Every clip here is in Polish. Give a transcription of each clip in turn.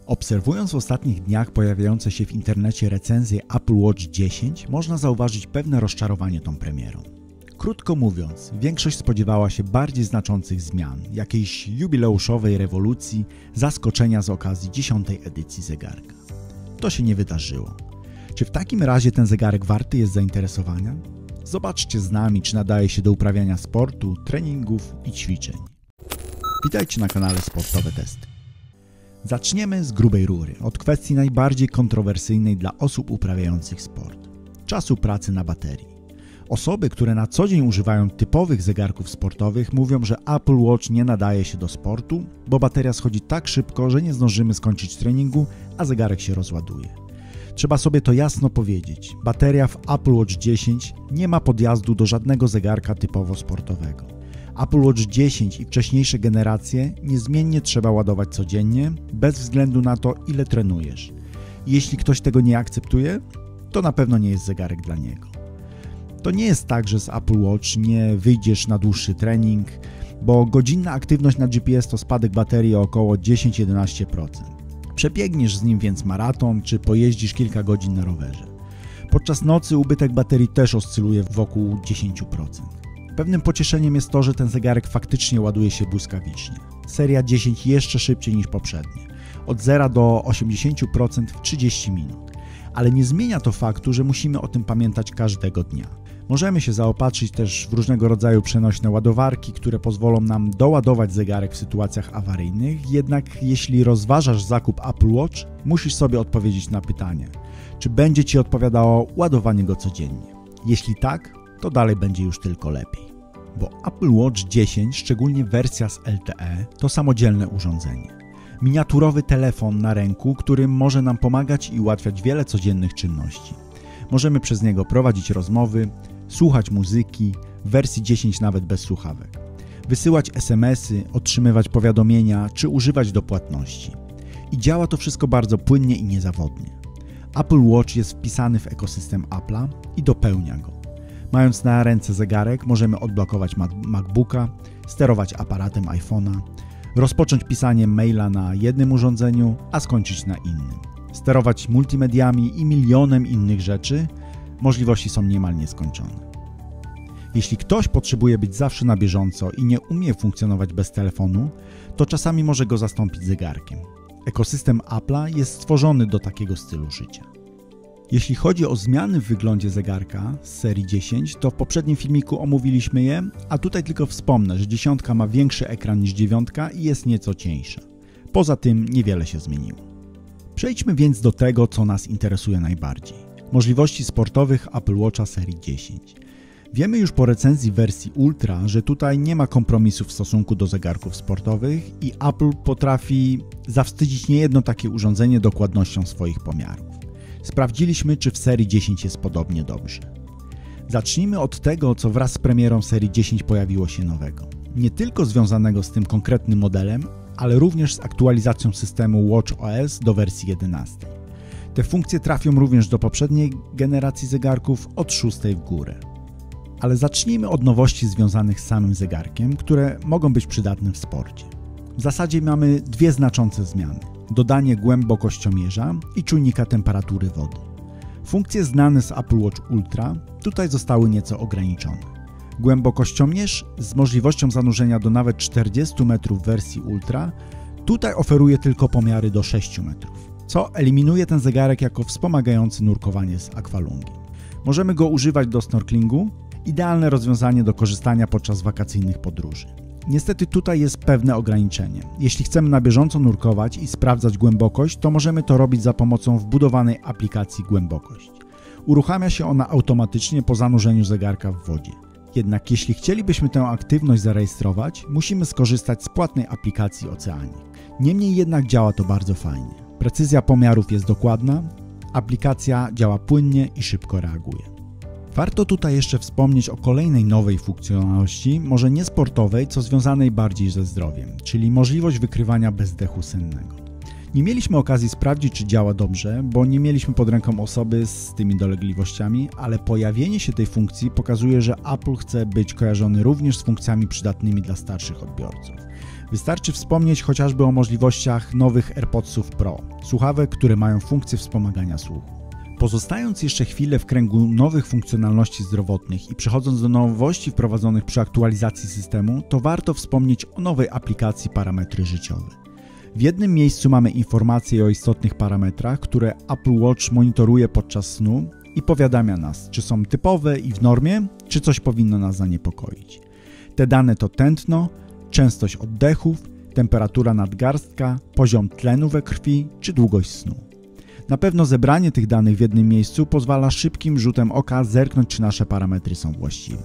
Obserwując w ostatnich dniach pojawiające się w internecie recenzje Apple Watch 10, można zauważyć pewne rozczarowanie tą premierą. Krótko mówiąc, większość spodziewała się bardziej znaczących zmian, jakiejś jubileuszowej rewolucji, zaskoczenia z okazji 10. edycji zegarka. To się nie wydarzyło. Czy w takim razie ten zegarek warty jest zainteresowania? Zobaczcie z nami, czy nadaje się do uprawiania sportu, treningów i ćwiczeń. Witajcie na kanale Sportowe Testy. Zaczniemy z grubej rury, od kwestii najbardziej kontrowersyjnej dla osób uprawiających sport – czasu pracy na baterii. Osoby, które na co dzień używają typowych zegarków sportowych, mówią, że Apple Watch nie nadaje się do sportu, bo bateria schodzi tak szybko, że nie zdążymy skończyć treningu, a zegarek się rozładuje. Trzeba sobie to jasno powiedzieć, bateria w Apple Watch 10 nie ma podjazdu do żadnego zegarka typowo sportowego. Apple Watch 10 i wcześniejsze generacje niezmiennie trzeba ładować codziennie, bez względu na to, ile trenujesz. I jeśli ktoś tego nie akceptuje, to na pewno nie jest zegarek dla niego. To nie jest tak, że z Apple Watch nie wyjdziesz na dłuższy trening, bo godzinna aktywność na GPS to spadek baterii o około 10-11%. Przebiegniesz z nim więc maraton, czy pojeździsz kilka godzin na rowerze. Podczas nocy ubytek baterii też oscyluje wokół 10%. Pewnym pocieszeniem jest to, że ten zegarek faktycznie ładuje się błyskawicznie. Seria 10 jeszcze szybciej niż poprzednie. Od 0 do 80% w 30 minut. Ale nie zmienia to faktu, że musimy o tym pamiętać każdego dnia. Możemy się zaopatrzyć też w różnego rodzaju przenośne ładowarki, które pozwolą nam doładować zegarek w sytuacjach awaryjnych, jednak jeśli rozważasz zakup Apple Watch, musisz sobie odpowiedzieć na pytanie, czy będzie Ci odpowiadało ładowanie go codziennie. Jeśli tak, to dalej będzie już tylko lepiej. Bo Apple Watch 10, szczególnie wersja z LTE, to samodzielne urządzenie. Miniaturowy telefon na ręku, który może nam pomagać i ułatwiać wiele codziennych czynności. Możemy przez niego prowadzić rozmowy, słuchać muzyki, w wersji 10 nawet bez słuchawek, wysyłać SMS-y, otrzymywać powiadomienia czy używać do płatności. I działa to wszystko bardzo płynnie i niezawodnie. Apple Watch jest wpisany w ekosystem Apple'a i dopełnia go. Mając na ręce zegarek, możemy odblokować MacBooka, sterować aparatem iPhone'a, rozpocząć pisanie maila na jednym urządzeniu, a skończyć na innym. Sterować multimediami i milionem innych rzeczy, możliwości są niemal nieskończone. Jeśli ktoś potrzebuje być zawsze na bieżąco i nie umie funkcjonować bez telefonu, to czasami może go zastąpić zegarkiem. Ekosystem Apple'a jest stworzony do takiego stylu życia. Jeśli chodzi o zmiany w wyglądzie zegarka z serii 10, to w poprzednim filmiku omówiliśmy je, a tutaj tylko wspomnę, że 10 ma większy ekran niż 9 i jest nieco cieńsza. Poza tym niewiele się zmieniło. Przejdźmy więc do tego, co nas interesuje najbardziej. Możliwości sportowych Apple Watcha serii 10. Wiemy już po recenzji wersji Ultra, że tutaj nie ma kompromisu w stosunku do zegarków sportowych i Apple potrafi zawstydzić niejedno takie urządzenie dokładnością swoich pomiarów. Sprawdziliśmy, czy w serii 10 jest podobnie dobrze. Zacznijmy od tego, co wraz z premierą serii 10 pojawiło się nowego. Nie tylko związanego z tym konkretnym modelem, ale również z aktualizacją systemu WatchOS do wersji 11. Te funkcje trafią również do poprzedniej generacji zegarków od 6 w górę. Ale zacznijmy od nowości związanych z samym zegarkiem, które mogą być przydatne w sporcie. W zasadzie mamy dwie znaczące zmiany. Dodanie głębokościomierza i czujnika temperatury wody. Funkcje znane z Apple Watch Ultra tutaj zostały nieco ograniczone. Głębokościomierz z możliwością zanurzenia do nawet 40 metrów w wersji Ultra tutaj oferuje tylko pomiary do 6 metrów, co eliminuje ten zegarek jako wspomagający nurkowanie z akwalungiem. Możemy go używać do snorkelingu, idealne rozwiązanie do korzystania podczas wakacyjnych podróży. Niestety tutaj jest pewne ograniczenie. Jeśli chcemy na bieżąco nurkować i sprawdzać głębokość, to możemy to robić za pomocą wbudowanej aplikacji Głębokość. Uruchamia się ona automatycznie po zanurzeniu zegarka w wodzie. Jednak jeśli chcielibyśmy tę aktywność zarejestrować, musimy skorzystać z płatnej aplikacji Oceanic. Niemniej jednak działa to bardzo fajnie. Precyzja pomiarów jest dokładna, aplikacja działa płynnie i szybko reaguje. Warto tutaj jeszcze wspomnieć o kolejnej nowej funkcjonalności, może nie sportowej, co związanej bardziej ze zdrowiem, czyli możliwość wykrywania bezdechu sennego. Nie mieliśmy okazji sprawdzić, czy działa dobrze, bo nie mieliśmy pod ręką osoby z tymi dolegliwościami, ale pojawienie się tej funkcji pokazuje, że Apple chce być kojarzony również z funkcjami przydatnymi dla starszych odbiorców. Wystarczy wspomnieć chociażby o możliwościach nowych AirPodsów Pro, słuchawek, które mają funkcję wspomagania słuchu. Pozostając jeszcze chwilę w kręgu nowych funkcjonalności zdrowotnych i przechodząc do nowości wprowadzonych przy aktualizacji systemu, to warto wspomnieć o nowej aplikacji Parametry życiowe. W jednym miejscu mamy informacje o istotnych parametrach, które Apple Watch monitoruje podczas snu i powiadamia nas, czy są typowe i w normie, czy coś powinno nas zaniepokoić. Te dane to tętno, częstość oddechów, temperatura nadgarstka, poziom tlenu we krwi czy długość snu. Na pewno zebranie tych danych w jednym miejscu pozwala szybkim rzutem oka zerknąć, czy nasze parametry są właściwe.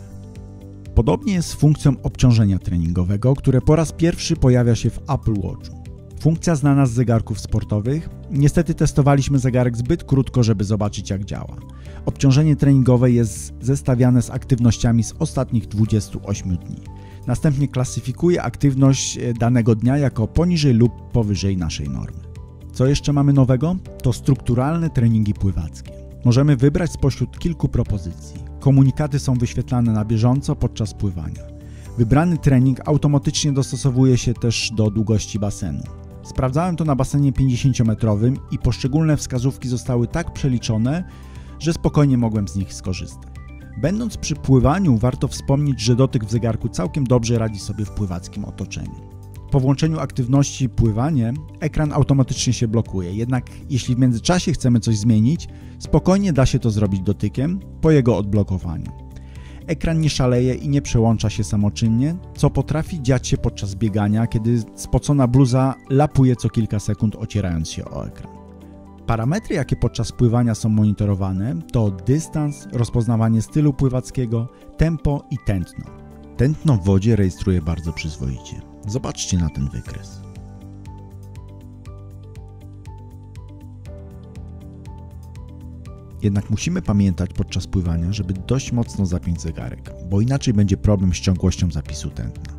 Podobnie jest z funkcją obciążenia treningowego, które po raz pierwszy pojawia się w Apple Watchu. Funkcja znana z zegarków sportowych. Niestety testowaliśmy zegarek zbyt krótko, żeby zobaczyć, jak działa. Obciążenie treningowe jest zestawiane z aktywnościami z ostatnich 28 dni. Następnie klasyfikuje aktywność danego dnia jako poniżej lub powyżej naszej normy. Co jeszcze mamy nowego? To strukturalne treningi pływackie. Możemy wybrać spośród kilku propozycji. Komunikaty są wyświetlane na bieżąco podczas pływania. Wybrany trening automatycznie dostosowuje się też do długości basenu. Sprawdzałem to na basenie 50-metrowym i poszczególne wskazówki zostały tak przeliczone, że spokojnie mogłem z nich skorzystać. Będąc przy pływaniu, warto wspomnieć, że dotyk w zegarku całkiem dobrze radzi sobie w pływackim otoczeniu. Po włączeniu aktywności pływanie, ekran automatycznie się blokuje, jednak jeśli w międzyczasie chcemy coś zmienić, spokojnie da się to zrobić dotykiem po jego odblokowaniu. Ekran nie szaleje i nie przełącza się samoczynnie, co potrafi dziać się podczas biegania, kiedy spocona bluza lapuje co kilka sekund, ocierając się o ekran. Parametry, jakie podczas pływania są monitorowane, to dystans, rozpoznawanie stylu pływackiego, tempo i tętno. Tętno w wodzie rejestruje bardzo przyzwoicie. Zobaczcie na ten wykres. Jednak musimy pamiętać podczas pływania, żeby dość mocno zapiąć zegarek, bo inaczej będzie problem z ciągłością zapisu tętna.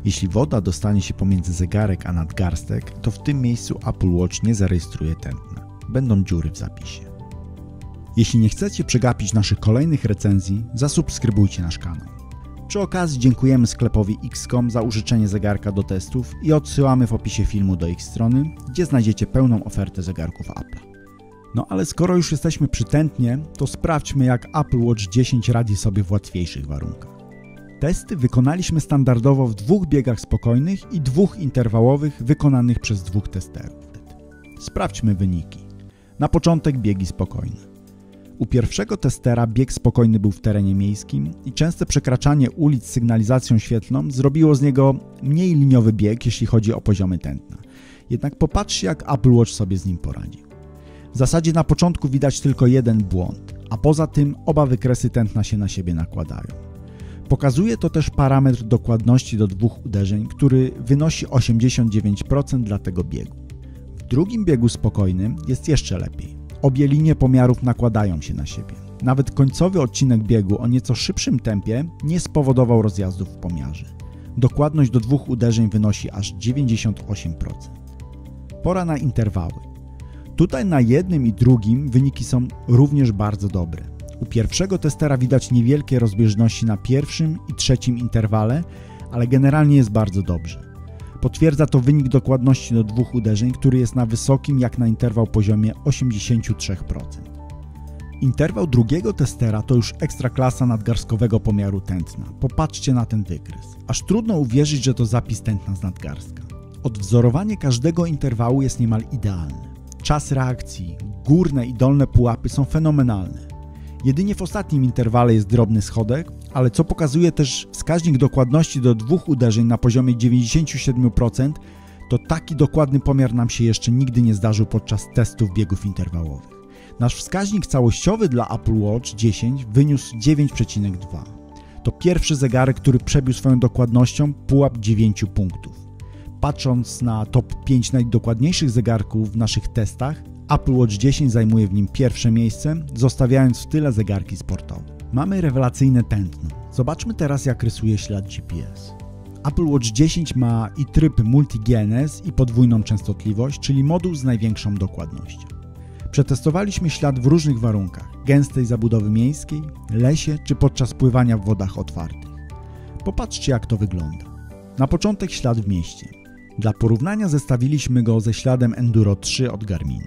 Jeśli woda dostanie się pomiędzy zegarek a nadgarstek, to w tym miejscu Apple Watch nie zarejestruje tętna. Będą dziury w zapisie. Jeśli nie chcecie przegapić naszych kolejnych recenzji, zasubskrybujcie nasz kanał. Przy okazji dziękujemy sklepowi X.com za użyczenie zegarka do testów i odsyłamy w opisie filmu do ich strony, gdzie znajdziecie pełną ofertę zegarków Apple. No ale skoro już jesteśmy przy tętnie, to sprawdźmy, jak Apple Watch 10 radzi sobie w łatwiejszych warunkach. Testy wykonaliśmy standardowo w 2 biegach spokojnych i 2 interwałowych wykonanych przez 2 testerów. Sprawdźmy wyniki. Na początek biegi spokojne. U pierwszego testera bieg spokojny był w terenie miejskim i częste przekraczanie ulic z sygnalizacją świetlną zrobiło z niego mniej liniowy bieg, jeśli chodzi o poziomy tętna. Jednak popatrzcie, jak Apple Watch sobie z nim poradził. W zasadzie na początku widać tylko jeden błąd, a poza tym oba wykresy tętna się na siebie nakładają. Pokazuje to też parametr dokładności do 2 uderzeń, który wynosi 89% dla tego biegu. W drugim biegu spokojnym jest jeszcze lepiej. Obie linie pomiarów nakładają się na siebie. Nawet końcowy odcinek biegu o nieco szybszym tempie nie spowodował rozjazdów w pomiarze. Dokładność do 2 uderzeń wynosi aż 98%. Pora na interwały. Tutaj na jednym i drugim wyniki są również bardzo dobre. U pierwszego testera widać niewielkie rozbieżności na pierwszym i trzecim interwale, ale generalnie jest bardzo dobrze. Potwierdza to wynik dokładności do 2 uderzeń, który jest na wysokim jak na interwał poziomie 83%. Interwał drugiego testera to już ekstraklasa nadgarstkowego pomiaru tętna. Popatrzcie na ten wykres. Aż trudno uwierzyć, że to zapis tętna z nadgarstka. Odwzorowanie każdego interwału jest niemal idealne. Czas reakcji, górne i dolne pułapy są fenomenalne. Jedynie w ostatnim interwale jest drobny schodek, ale co pokazuje też wskaźnik dokładności do 2 uderzeń na poziomie 97%, to taki dokładny pomiar nam się jeszcze nigdy nie zdarzył podczas testów biegów interwałowych. Nasz wskaźnik całościowy dla Apple Watch 10 wyniósł 9,2. To pierwszy zegarek, który przebił swoją dokładnością pułap 9 punktów. Patrząc na top 5 najdokładniejszych zegarków w naszych testach, Apple Watch 10 zajmuje w nim pierwsze miejsce, zostawiając w tyle zegarki sportowe. Mamy rewelacyjne tętno. Zobaczmy teraz, jak rysuje ślad GPS. Apple Watch 10 ma i tryb Multi-GNS i podwójną częstotliwość, czyli moduł z największą dokładnością. Przetestowaliśmy ślad w różnych warunkach, gęstej zabudowy miejskiej, lesie czy podczas pływania w wodach otwartych. Popatrzcie, jak to wygląda. Na początek ślad w mieście. Dla porównania zestawiliśmy go ze śladem Enduro 3 od Garmina.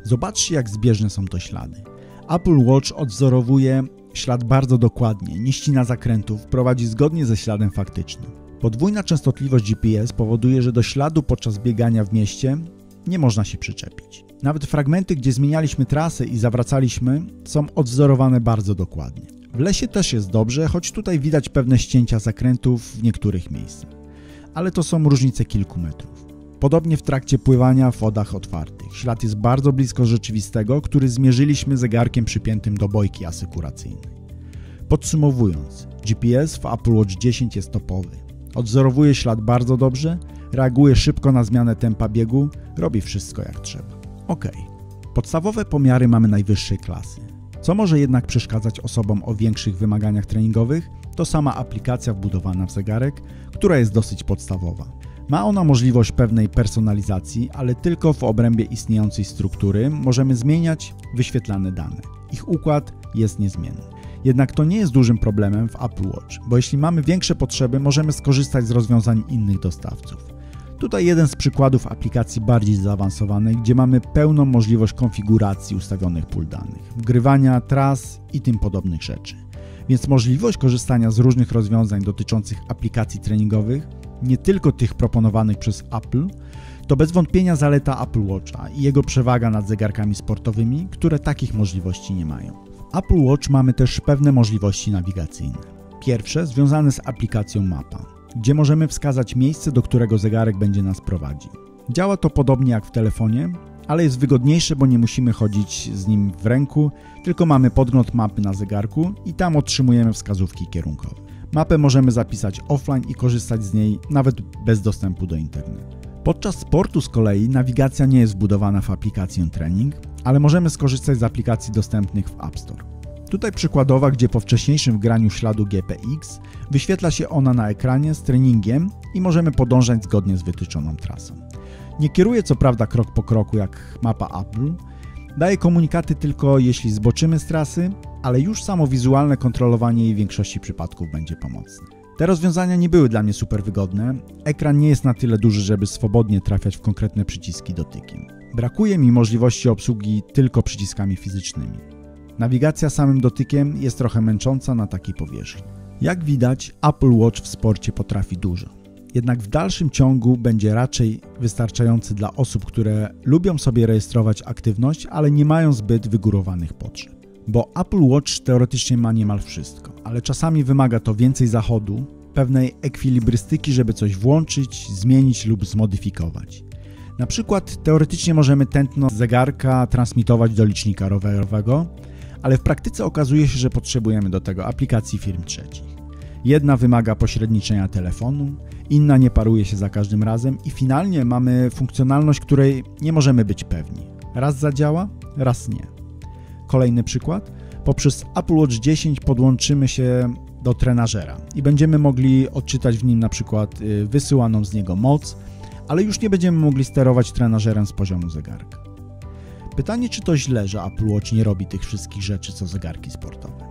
Zobaczcie, jak zbieżne są to ślady. Apple Watch odwzorowuje ślad bardzo dokładnie, nie ścina zakrętów, prowadzi zgodnie ze śladem faktycznym. Podwójna częstotliwość GPS powoduje, że do śladu podczas biegania w mieście nie można się przyczepić. Nawet fragmenty, gdzie zmienialiśmy trasę i zawracaliśmy, są odwzorowane bardzo dokładnie. W lesie też jest dobrze, choć tutaj widać pewne ścięcia zakrętów w niektórych miejscach. Ale to są różnice kilku metrów. Podobnie w trakcie pływania w wodach otwartych. Ślad jest bardzo blisko rzeczywistego, który zmierzyliśmy zegarkiem przypiętym do bojki asekuracyjnej. Podsumowując, GPS w Apple Watch 10 jest topowy. Odwzorowuje ślad bardzo dobrze, reaguje szybko na zmianę tempa biegu, robi wszystko jak trzeba. Ok, podstawowe pomiary mamy najwyższej klasy. Co może jednak przeszkadzać osobom o większych wymaganiach treningowych, to sama aplikacja wbudowana w zegarek, która jest dosyć podstawowa. Ma ona możliwość pewnej personalizacji, ale tylko w obrębie istniejącej struktury możemy zmieniać wyświetlane dane. Ich układ jest niezmienny. Jednak to nie jest dużym problemem w Apple Watch, bo jeśli mamy większe potrzeby, możemy skorzystać z rozwiązań innych dostawców. Tutaj jeden z przykładów aplikacji bardziej zaawansowanej, gdzie mamy pełną możliwość konfiguracji ustawionych pól danych, wgrywania tras i tym podobnych rzeczy. Więc możliwość korzystania z różnych rozwiązań dotyczących aplikacji treningowych, nie tylko tych proponowanych przez Apple, to bez wątpienia zaleta Apple Watcha i jego przewaga nad zegarkami sportowymi, które takich możliwości nie mają. W Apple Watch mamy też pewne możliwości nawigacyjne. Pierwsze związane z aplikacją Mapa, gdzie możemy wskazać miejsce, do którego zegarek będzie nas prowadził. Działa to podobnie jak w telefonie, ale jest wygodniejsze, bo nie musimy chodzić z nim w ręku, tylko mamy podgląd mapy na zegarku i tam otrzymujemy wskazówki kierunkowe. Mapę możemy zapisać offline i korzystać z niej nawet bez dostępu do internetu. Podczas sportu z kolei nawigacja nie jest wbudowana w aplikację Trening, ale możemy skorzystać z aplikacji dostępnych w App Store. Tutaj przykładowa, gdzie po wcześniejszym wgraniu śladu GPX wyświetla się ona na ekranie z treningiem i możemy podążać zgodnie z wytyczoną trasą. Nie kieruje co prawda krok po kroku jak mapa Apple, daje komunikaty tylko jeśli zboczymy z trasy, ale już samo wizualne kontrolowanie jej w większości przypadków będzie pomocne. Te rozwiązania nie były dla mnie super wygodne, ekran nie jest na tyle duży, żeby swobodnie trafiać w konkretne przyciski dotykiem. Brakuje mi możliwości obsługi tylko przyciskami fizycznymi. Nawigacja samym dotykiem jest trochę męcząca na takiej powierzchni. Jak widać, Apple Watch w sporcie potrafi dużo. Jednak w dalszym ciągu będzie raczej wystarczający dla osób, które lubią sobie rejestrować aktywność, ale nie mają zbyt wygórowanych potrzeb. Bo Apple Watch teoretycznie ma niemal wszystko, ale czasami wymaga to więcej zachodu, pewnej ekwilibrystyki, żeby coś włączyć, zmienić lub zmodyfikować. Na przykład teoretycznie możemy tętno zegarka transmitować do licznika rowerowego, ale w praktyce okazuje się, że potrzebujemy do tego aplikacji firm trzecich. Jedna wymaga pośredniczenia telefonu, inna nie paruje się za każdym razem i finalnie mamy funkcjonalność, której nie możemy być pewni. Raz zadziała, raz nie. Kolejny przykład. Poprzez Apple Watch 10 podłączymy się do trenażera i będziemy mogli odczytać w nim na przykład wysyłaną z niego moc, ale już nie będziemy mogli sterować trenażerem z poziomu zegarka. Pytanie, czy to źle, że Apple Watch nie robi tych wszystkich rzeczy, co zegarki sportowe?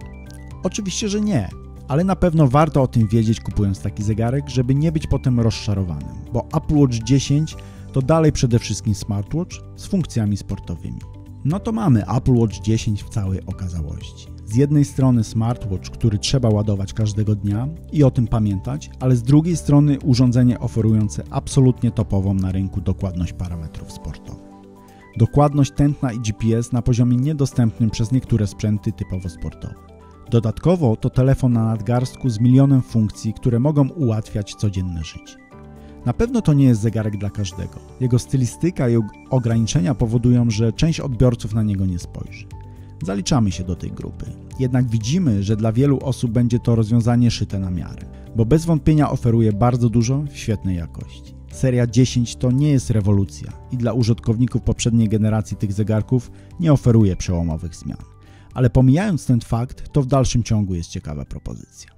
Oczywiście, że nie, ale na pewno warto o tym wiedzieć, kupując taki zegarek, żeby nie być potem rozczarowanym, bo Apple Watch 10 to dalej przede wszystkim smartwatch z funkcjami sportowymi. No to mamy Apple Watch 10 w całej okazałości. Z jednej strony smartwatch, który trzeba ładować każdego dnia i o tym pamiętać, ale z drugiej strony urządzenie oferujące absolutnie topową na rynku dokładność parametrów sportowych. Dokładność tętna i GPS na poziomie niedostępnym przez niektóre sprzęty typowo sportowe. Dodatkowo to telefon na nadgarstku z milionem funkcji, które mogą ułatwiać codzienne życie. Na pewno to nie jest zegarek dla każdego. Jego stylistyka i ograniczenia powodują, że część odbiorców na niego nie spojrzy. Zaliczamy się do tej grupy. Jednak widzimy, że dla wielu osób będzie to rozwiązanie szyte na miarę, bo bez wątpienia oferuje bardzo dużo w świetnej jakości. Seria 10 to nie jest rewolucja i dla użytkowników poprzedniej generacji tych zegarków nie oferuje przełomowych zmian. Ale pomijając ten fakt, to w dalszym ciągu jest ciekawa propozycja.